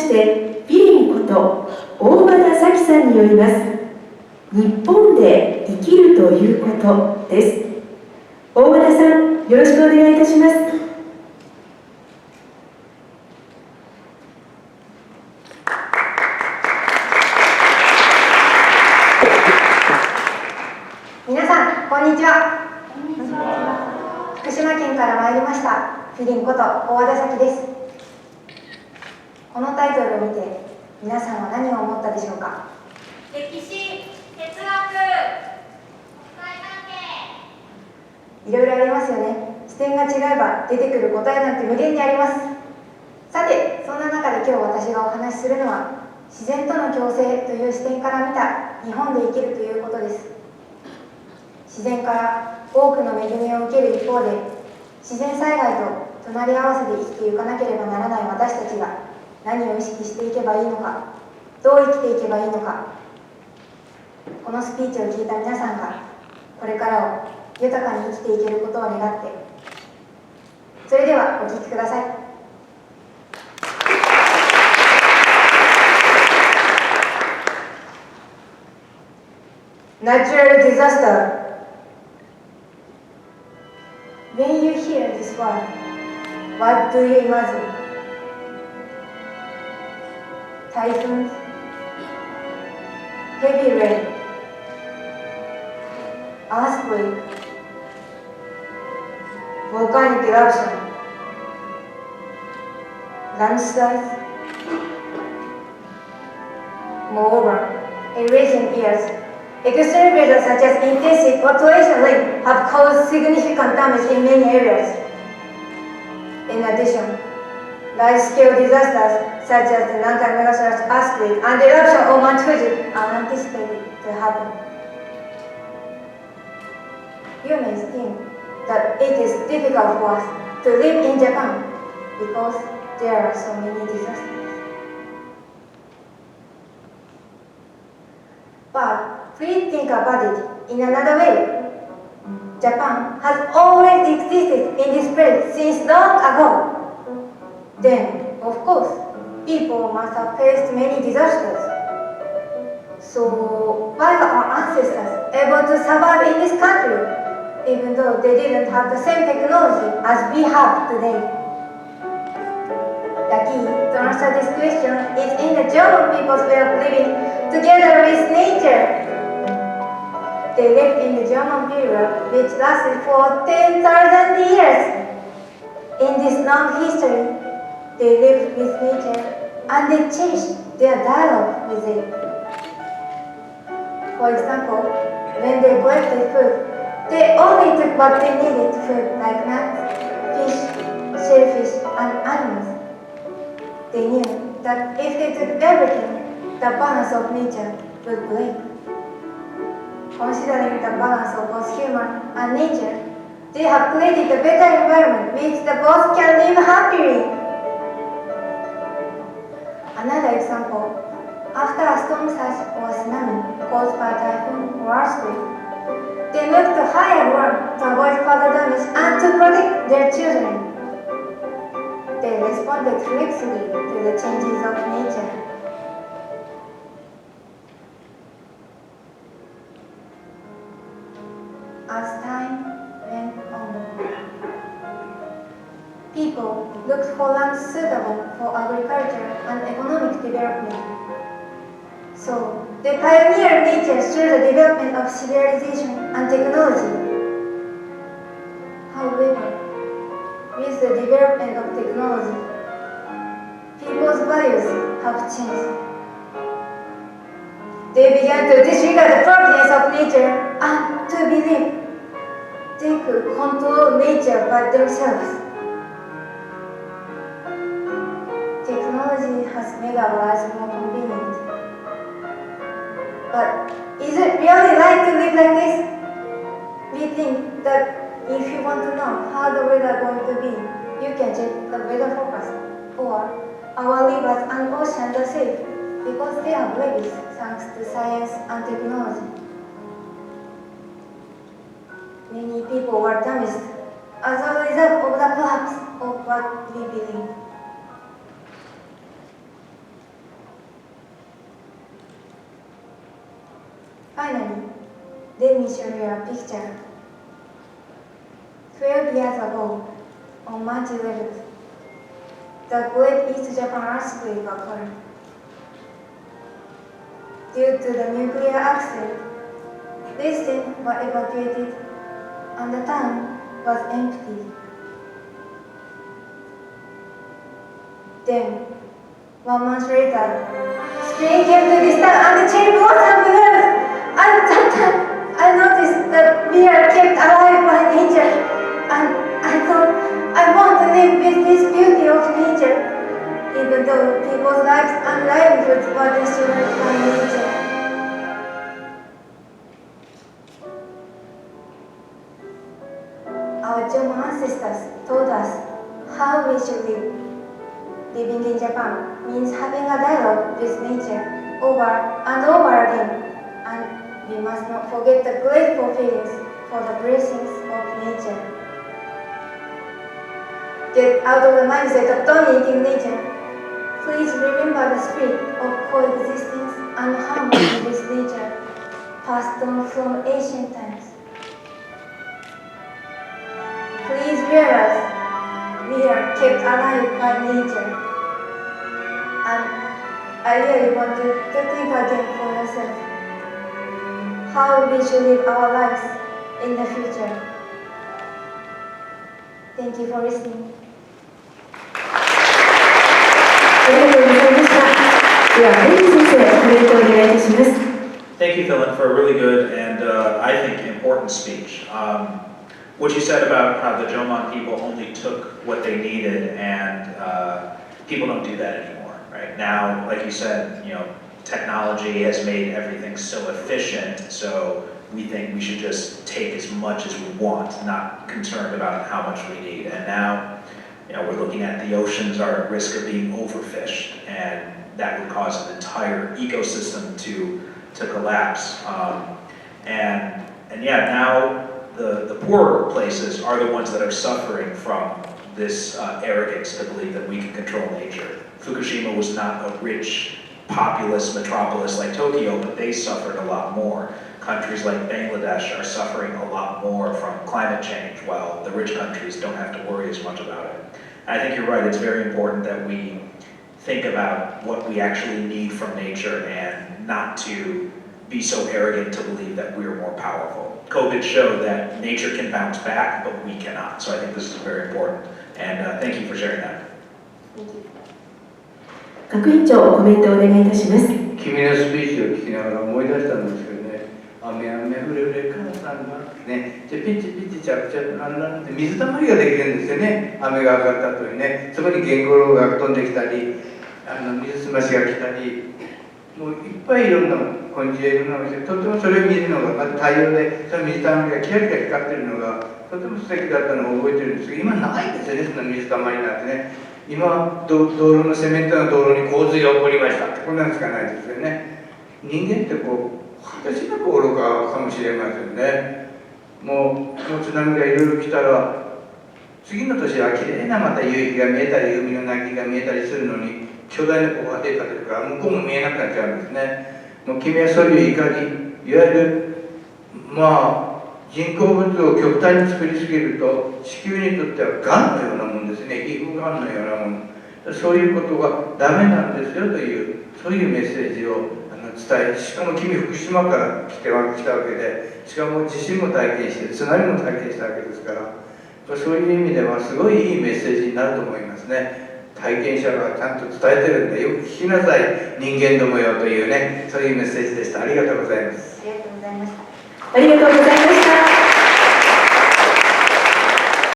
してフィリンこと大和田咲さんによります日本で生きるということです。大和田さん、よろしくお願いいたします。皆さん、こんにちは。福島県から参りましたフィリンこと大和田咲です。このタイトルを見て皆さんは何を思ったでしょうか。歴史、哲学、国際関係、いろいろありますよね。視点が違えば出てくる答えなんて無限にあります。さて、そんな中で今日私がお話しするのは自然との共生という視点から見た日本で生きるということです。自然から多くの恵みを受ける一方で、自然災害と隣り合わせで生きていかなければならない私たちが何を意識していけばいいのか、どう生きていけばいいのか、このスピーチを聞いた皆さんがこれからを豊かに生きていけることを願って、それではお聞きください。Natural disaster. When you hear this word, what do you imagine? Typhoons, heavy rain, earthquake, volcanic eruption, landslides. Moreover, in recent years, extreme weather such as intensive fluctuation rain have caused significant damage in many areas. In addition, large-scale disasters such as the Nankai megastructure earthquake and the eruption of Mount Fuji are anticipated to happen. You may think that it is difficult for us to live in Japan because there are so many disasters. But please think about it in another way. Japan has always existed in this place since long ago. Then, of course, people must have faced many disasters. So, why are our ancestors able to survive in this country, even though they didn't have the same technology as we have today? The key to answer this question is in the German people's way of living together with nature. They lived in the German period, which lasted for 10,000 years. In this long history, they lived with nature and they changed their dialogue with it. For example, when they collected food, they only took what they needed to food, like nuts, fish, shellfish, and animals. They knew that if they took everything, the balance of nature would break. Considering the balance of both human and nature, they have created a better environment which the both can live happily. Another example, after a storm surge or tsunami caused by typhoon or earthquake, they moved to higher ground to avoid further damage and to protect their children. They responded flexibly to the changes of nature. As time went on, people looked for land suitable for agriculture and economic development. So, they pioneered nature through the development of civilization and technology. However, with the development of technology, people's values have changed. They began to disregard the properties of nature and to believe they could control nature by themselves. Technology has made our lives more convenient. But is it really right to live like this? We think that if you want to know how the weather is going to be, you can check the weather forecast, or our rivers and oceans are safe because they are babies thanks to science and technology. Many people were damaged as a result of the collapse of what we believe. Finally, let me show you a picture. 12 years ago, on March 11th, the Great East Japan earthquake occurred. Due to the nuclear accident, residents were evacuated and the town was empty. Then, 1 month later, spring came to this town and the cherry blossom bloomed. At that time, I noticed that we are kept alive by nature, and I thought I want to live with this beauty of nature, even though people's lives and livelihoods were destroyed by nature. Our German ancestors taught us how we should live. Living in Japan means having a dialogue with nature over and over again, and we must not forget the grateful feelings for the blessings of nature. Get out of the mindset of dominating nature. Please remember the spirit of coexistence and harmony with nature, passed on from ancient times. Please realize we are kept alive by nature. And I really want you to think again for yourself how we should live our lives in the future. Thank you for listening. ありがとうございました。では、レイ先生、コメントをお願いいたします。Thank you, Philin, for a really good and I think important speech. What you said about how the Jomon people only took what they needed, and people don't do that anymore, right? Now, like you said, technology has made everything so efficient, so we think we should just take as much as we want, not concerned about how much we need. And now, we're looking at the oceans are at risk of being overfished, and that would cause an entire ecosystem to collapse. And yeah, now the poorer places are the ones that are suffering from this arrogance to believe that we can control nature. Fukushima was not a rich, populous metropolis like Tokyo, but they suffered a lot more. Countries like Bangladesh are suffering a lot more from climate change, while the rich countries don't have to worry as much about it. I think you're right, it's very important that we think about what we actually need from nature and not to be so arrogant to believe that we're more powerful. COVID showed that nature can bounce back, but we cannot. So I think this is very important. And thank you for sharing that. Thank you. 学院長、コメントをお願いいたします。君のスピーチを聞きながら思い出したんですけどね、雨降れ降れ母さんがね、でピッチピッチチャプチャプランランって水たまりができるんですよね、雨が上がった後にね、そこにゲンゴロウが飛んできたり、水すましが来たり、もういっぱいいろんな昆虫やいろんなのが来て、とてもそれを見るのが、まず太陽でその水たまりがキラキラ光ってるのがとても素敵だったのを覚えてるんですけど、今ないんですよね、その水たまりなんてね。今道路のセメントの道路に洪水が起こりましたってこんなのしかないですよね。人間って果てしなく愚かかもしれませんね。もう津波がいろいろ来たら次の年はきれいなまた夕日が見えたり海の鳴きが見えたりするのに巨大な小型が出るから向こうも見えなくなっちゃうんですね。もう君はそういう怒り、いわゆる人工物を極端に作りすぎると地球にとってはがんのようなもんですね、皮膚がんのようなもん、そういうことがダメなんですよというそういうメッセージを伝え、しかも君福島から来たわけで、しかも地震も体験して津波も体験したわけですから、そういう意味ではすごいいいメッセージになると思いますね。体験者がちゃんと伝えてるんでよく聞きなさい人間どもよというね、そういうメッセージでした。ありがとうございます。ありがとうございました。ありがとうございます。